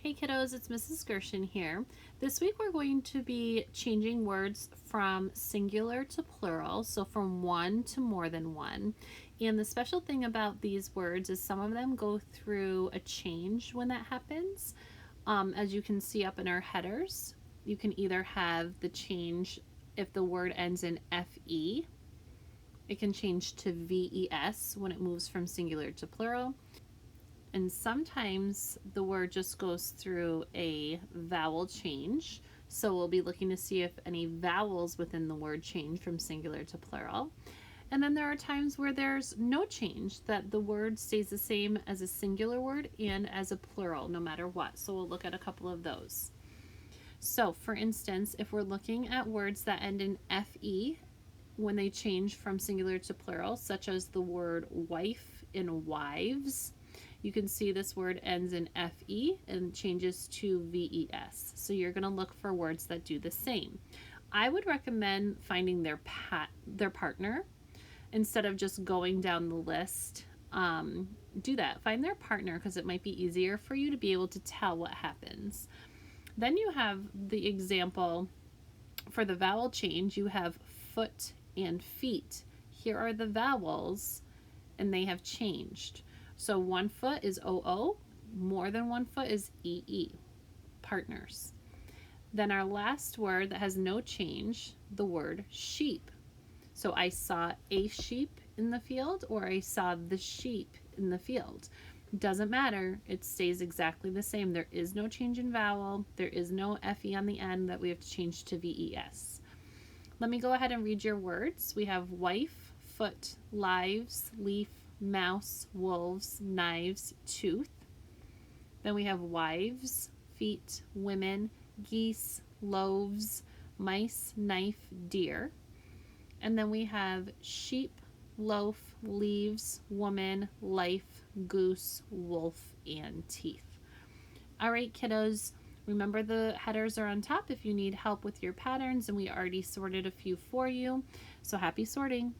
Hey kiddos, it's Mrs. Gershon here. This week we're going to be changing words from singular to plural, so from one to more than one. And the special thing about these words is some of them go through a change when that happens. As you can see up in our headers, you can either have the change if the word ends in FE. It can change to VES when it moves from singular to plural. And sometimes the word just goes through a vowel change. So we'll be looking to see if any vowels within the word change from singular to plural. And then there are times where there's no change, that the word stays the same as a singular word and as a plural, no matter what. So we'll look at a couple of those. So for instance, if we're looking at words that end in FE, when they change from singular to plural, such as the word wife in wives, you can see this word ends in FE and changes to VES. So you're going to look for words that do the same. I would recommend finding their partner instead of just going down the list. Do that. Find their partner because it might be easier for you to be able to tell what happens. Then you have the example for the vowel change. You have foot and feet. Here are the vowels and they have changed. So one foot is OO, more than one foot is EE, partners. Then our last word that has no change, the word sheep. So I saw a sheep in the field, or I saw the sheep in the field. Doesn't matter, it stays exactly the same. There is no change in vowel, there is no FE on the end that we have to change to VES. Let me go ahead and read your words. We have wife, foot, lives, leaf, mouse, wolves, knives, tooth. Then we have wives, feet, women, geese, loaves, mice, knife, deer. And then we have sheep, loaf, leaves, woman, life, goose, wolf, and teeth. All right, kiddos, remember the headers are on top if you need help with your patterns, and we already sorted a few for you. So happy sorting.